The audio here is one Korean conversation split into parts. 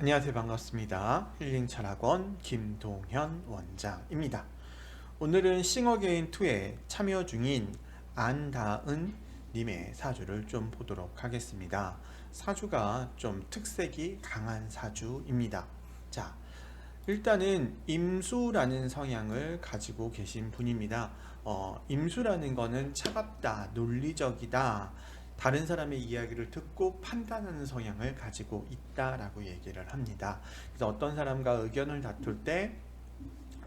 안녕하세요. 반갑습니다. 힐링철학원 김동현 원장입니다. 오늘은 싱어게인2에 참여 중인 안다은 님의 사주를 좀 보도록 하겠습니다. 사주가 좀 특색이 강한 사주입니다. 자, 일단은 임수라는 성향을 가지고 계신 분입니다. 임수라는 거는 차갑다, 논리적이다, 다른 사람의 이야기를 듣고 판단하는 성향을 가지고 있다라고 얘기를 합니다. 그래서 어떤 사람과 의견을 다툴 때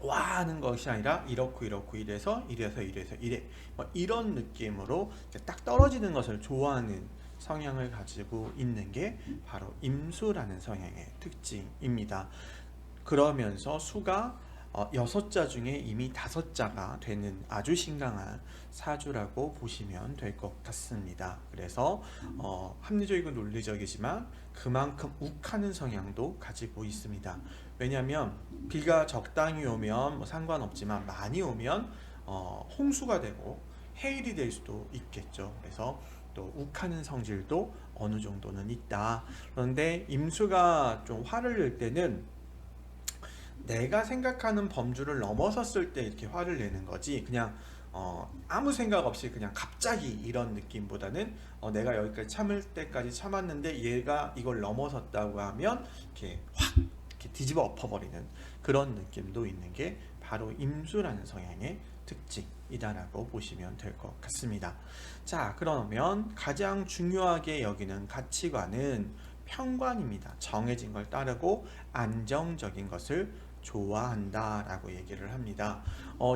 와 하는 것이 아니라 이렇고 이래서 이래 뭐 이런 느낌으로 딱 떨어지는 것을 좋아하는 성향을 가지고 있는 게 바로 임수라는 성향의 특징입니다. 그러면서 수가 6자 중에 이미 5자가 되는 아주 신강한 사주라고 보시면 될 것 같습니다. 그래서 합리적이고 논리적이지만 그만큼 욱하는 성향도 가지고 있습니다. 왜냐하면 비가 적당히 오면 뭐 상관없지만 많이 오면 홍수가 되고 해일이 될 수도 있겠죠. 그래서 또 욱하는 성질도 어느 정도는 있다. 그런데 임수가 좀 화를 낼 때는 내가 생각하는 범주를 넘어섰을 때 이렇게 화를 내는 거지, 그냥 아무 생각 없이 그냥 갑자기 이런 느낌보다는 내가 여기까지 참을 때까지 참았는데 얘가 이걸 넘어섰다고 하면 이렇게 확 이렇게 뒤집어 엎어버리는 그런 느낌도 있는 게 바로 임수라는 성향의 특징이다라고 보시면 될 것 같습니다. 자, 그러면 가장 중요하게 여기는 가치관은 평관입니다. 정해진 걸 따르고 안정적인 것을 좋아한다라고 얘기를 합니다.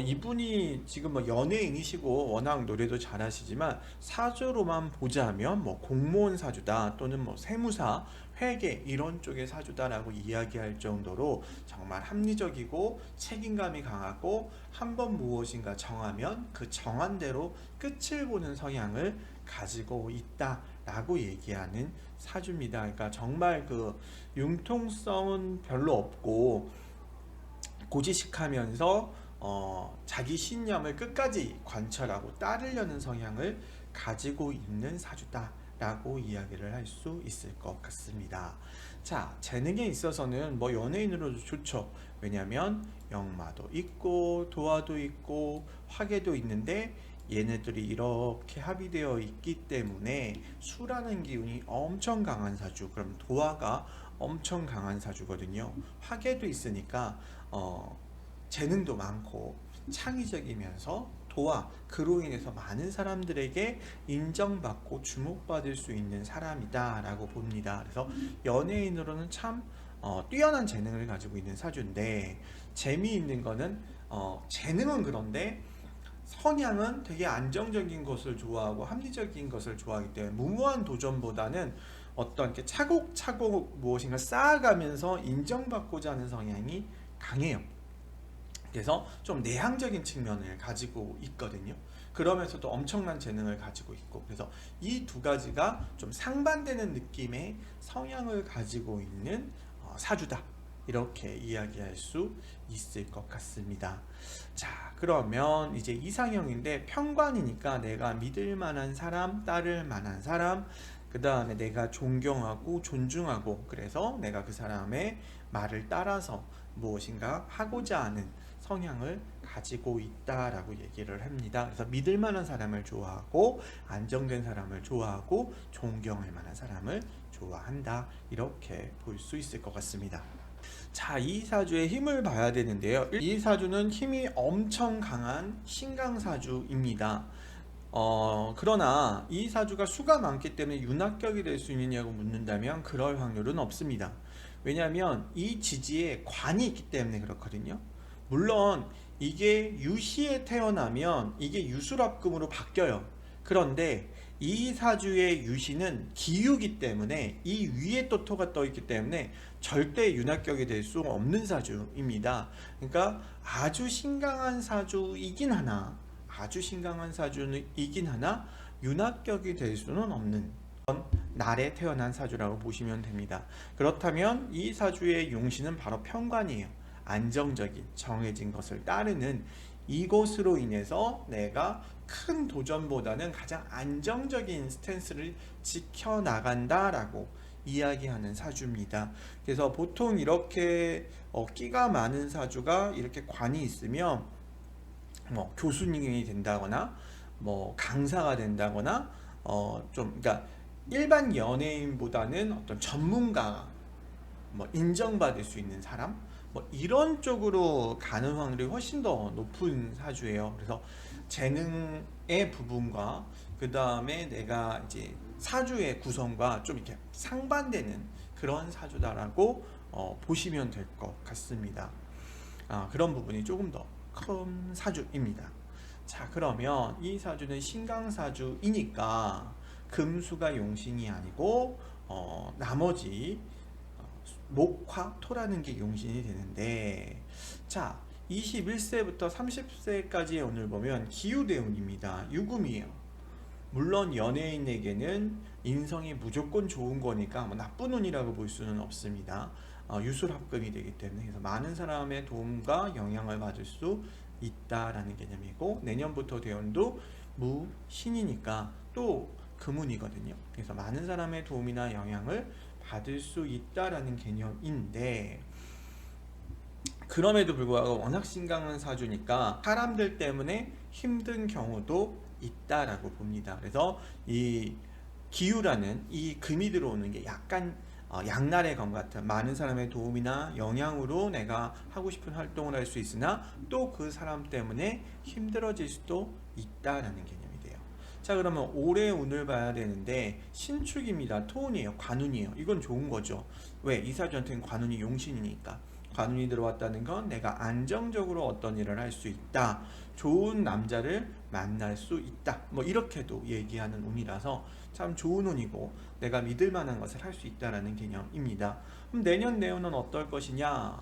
이분이 지금 뭐 연예인이시고 워낙 노래도 잘하시지만 사주로만 보자면 뭐 공무원 사주다 또는 뭐 세무사, 회계 이런 쪽의 사주다라고 이야기할 정도로 정말 합리적이고 책임감이 강하고 한번 무엇인가 정하면 그 정한 대로 끝을 보는 성향을 가지고 있다라고 얘기하는 사주입니다. 그러니까 정말 그 융통성은 별로 없고 고지식하면서 자기 신념을 끝까지 관철하고 따르려는 성향을 가지고 있는 사주다라고 이야기를 할 수 있을 것 같습니다. 자, 재능에 있어서는 뭐 연예인으로도 좋죠. 왜냐하면 역마도 있고 도화도 있고 화계도 있는데 얘네들이 이렇게 합의되어 있기 때문에 수라는 기운이 엄청 강한 사주, 그럼 도화가 엄청 강한 사주거든요. 화계도 있으니까 재능도 많고 창의적이면서 도와 그로 인해서 많은 사람들에게 인정받고 주목받을 수 있는 사람이다 라고 봅니다. 그래서 연예인으로는 참 뛰어난 재능을 가지고 있는 사주인데, 재미있는 거는 재능은 그런데 성향은 되게 안정적인 것을 좋아하고 합리적인 것을 좋아하기 때문에 무모한 도전보다는 어떤 이렇게 차곡차곡 무엇인가 쌓아가면서 인정받고자 하는 성향이 강해요. 그래서 좀 내향적인 측면을 가지고 있거든요. 그러면서도 엄청난 재능을 가지고 있고, 그래서 이 두 가지가 좀 상반되는 느낌의 성향을 가지고 있는 사주다, 이렇게 이야기할 수 있을 것 같습니다. 자, 그러면 이제 이상형인데 평관이니까 내가 믿을 만한 사람, 따를 만한 사람, 그 다음에 내가 존경하고 존중하고, 그래서 내가 그 사람의 말을 따라서 무엇인가 하고자 하는 성향을 가지고 있다라고 얘기를 합니다. 그래서 믿을 만한 사람을 좋아하고 안정된 사람을 좋아하고 존경할 만한 사람을 좋아한다, 이렇게 볼 수 있을 것 같습니다. 자, 이 사주의 힘을 봐야 되는데요. 이 사주는 힘이 엄청 강한 신강사주입니다. 그러나 이 사주가 수가 많기 때문에 윤합격이 될 수 있느냐고 묻는다면 그럴 확률은 없습니다. 왜냐하면 이 지지에 관이 있기 때문에 그렇거든요. 물론 이게 유시에 태어나면 이게 유술합금으로 바뀌어요. 그런데 이 사주의 유시는 기유기 때문에 이 위에 또 토가 떠 있기 때문에 절대 윤합격이 될 수 없는 사주입니다. 그러니까 아주 신강한 사주이긴 하나, 윤합격이 될 수는 없는 날에 태어난 사주라고 보시면 됩니다. 그렇다면 이 사주의 용신은 바로 평관이에요. 안정적인 정해진 것을 따르는, 이것으로 인해서 내가 큰 도전보다는 가장 안정적인 스탠스를 지켜나간다라고 이야기하는 사주입니다. 그래서 보통 이렇게 끼가 많은 사주가 이렇게 관이 있으면 뭐 교수님이 된다거나 뭐 강사가 된다거나 좀 그러니까 일반 연예인보다는 어떤 전문가 뭐 인정받을 수 있는 사람 뭐 이런 쪽으로 가는 확률이 훨씬 더 높은 사주예요. 그래서 재능의 부분과 그 다음에 내가 이제 사주의 구성과 좀 이렇게 상반되는 그런 사주다라고 보시면 될 것 같습니다. 그런 부분이 조금 더 큰 사주입니다. 자, 그러면 이 사주는 신강사주이니까 금수가 용신이 아니고 나머지 목화 토라는 게 용신이 되는데, 자 21세부터 30세까지의 운을 보면 기후대운입니다. 유금이에요. 물론 연예인에게는 인성이 무조건 좋은 거니까 뭐 나쁜 운이라고 볼 수는 없습니다. 유술합금이 되기 때문에 그래서 많은 사람의 도움과 영향을 받을 수 있다라는 개념이고, 내년부터 대운도 무신이니까 또 금운이거든요. 그래서 많은 사람의 도움이나 영향을 받을 수 있다라는 개념인데, 그럼에도 불구하고 워낙 신강한 사주니까 사람들 때문에 힘든 경우도 있다라고 봅니다. 그래서 이 기후라는 이 금이 들어오는 게 약간 양날의 검 같은, 많은 사람의 도움이나 영향으로 내가 하고 싶은 활동을 할 수 있으나 또 그 사람 때문에 힘들어질 수도 있다라는 개념이 돼요. 자, 그러면 올해 운을 봐야 되는데 신축입니다. 토운이에요. 관운이에요. 이건 좋은 거죠. 왜? 이 사주한테는 관운이 용신이니까. 관운이 들어왔다는 건 내가 안정적으로 어떤 일을 할 수 있다, 좋은 남자를 만날 수 있다, 뭐 이렇게도 얘기하는 운이라서 참 좋은 운이고 내가 믿을 만한 것을 할 수 있다라는 개념입니다. 그럼 내년 내운은 어떨 것이냐?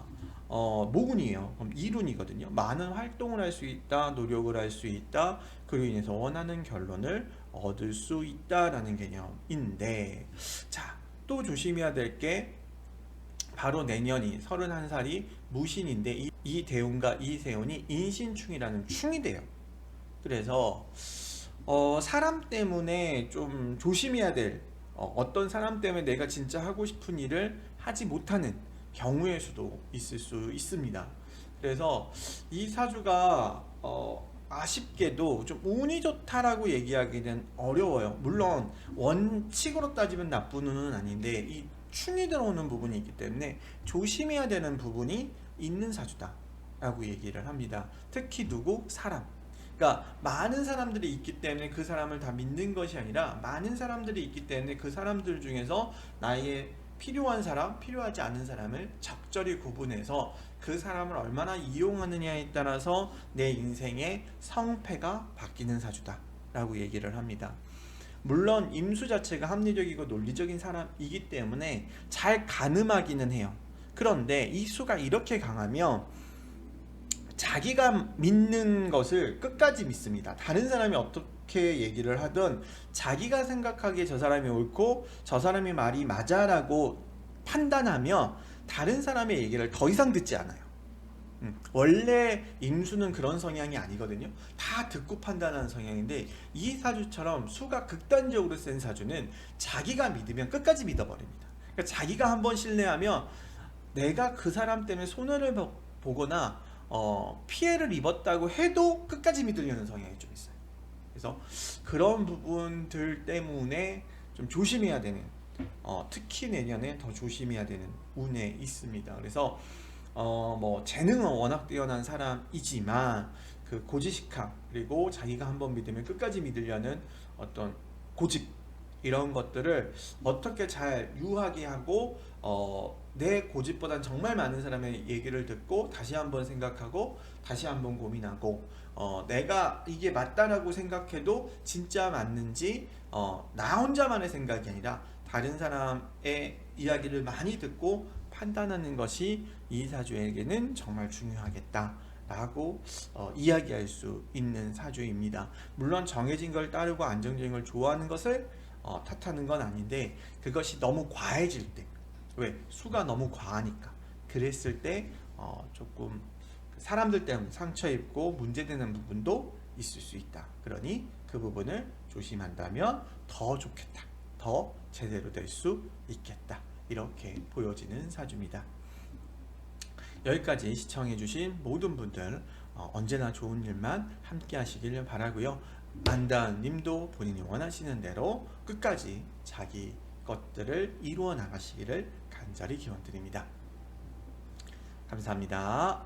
모운이에요. 그럼 일운이거든요. 많은 활동을 할 수 있다, 노력을 할 수 있다, 그로 인해서 원하는 결론을 얻을 수 있다라는 개념인데, 자, 또 조심해야 될 게 바로 내년이 31살이 무신인데 이 대운과 이 세운이 인신충이라는 충이 돼요. 그래서 사람 때문에 좀 조심해야 될, 어떤 사람 때문에 내가 진짜 하고 싶은 일을 하지 못하는 경우의 수도 있을 수 있습니다. 그래서 이 사주가 아쉽게도 좀 운이 좋다라고 얘기하기는 어려워요. 물론 원칙으로 따지면 나쁜 운은 아닌데 이 충이 들어오는 부분이 있기 때문에 조심해야 되는 부분이 있는 사주다 라고 얘기를 합니다. 특히 누구? 사람. 그러니까 많은 사람들이 있기 때문에 그 사람을 다 믿는 것이 아니라, 많은 사람들이 있기 때문에 그 사람들 중에서 나에게 필요한 사람, 필요하지 않은 사람을 적절히 구분해서 그 사람을 얼마나 이용하느냐에 따라서 내 인생의 성패가 바뀌는 사주다 라고 얘기를 합니다. 물론 임수 자체가 합리적이고 논리적인 사람이기 때문에 잘 가늠하기는 해요. 그런데 이 수가 이렇게 강하면 자기가 믿는 것을 끝까지 믿습니다. 다른 사람이 어떻게 얘기를 하든 자기가 생각하기에 저 사람이 옳고 저 사람의 말이 맞아라고 판단하면 다른 사람의 얘기를 더 이상 듣지 않아요. 원래 임수는 그런 성향이 아니거든요. 다 듣고 판단하는 성향인데, 이 사주처럼 수가 극단적으로 센 사주는 자기가 믿으면 끝까지 믿어버립니다. 그러니까 자기가 한번 신뢰하면 내가 그 사람 때문에 손해를 보거나 피해를 입었다고 해도 끝까지 믿으려는 성향이 좀 있어요. 그래서 그런 부분들 때문에 좀 조심해야 되는, 특히 내년에 더 조심해야 되는 운에 있습니다. 그래서 뭐 재능은 워낙 뛰어난 사람이지만 그 고지식함, 그리고 자기가 한번 믿으면 끝까지 믿으려는 어떤 고집, 이런 것들을 어떻게 잘 유하게 하고 내 고집보단 정말 많은 사람의 얘기를 듣고 다시 한번 생각하고 다시 한번 고민하고, 내가 이게 맞다라고 생각해도 진짜 맞는지 나 혼자만의 생각이 아니라 다른 사람의 이야기를 많이 듣고 판단하는 것이 이 사주에게는 정말 중요하겠다라고 이야기할 수 있는 사주입니다. 물론 정해진 걸 따르고 안정적인 걸 좋아하는 것을 탓하는 건 아닌데, 그것이 너무 과해질 때, 왜? 수가 너무 과하니까 그랬을 때 조금 사람들 때문에 상처 입고 문제되는 부분도 있을 수 있다. 그러니 그 부분을 조심한다면 더 좋겠다 더 제대로 될 수 있겠다. 이렇게 보여지는 사주입니다. 여기까지 시청해주신 모든 분들 언제나 좋은 일만 함께 하시길 바라고요. 안다은님도 본인이 원하시는 대로 끝까지 자기 것들을 이루어 나가시기를 간절히 기원드립니다. 감사합니다.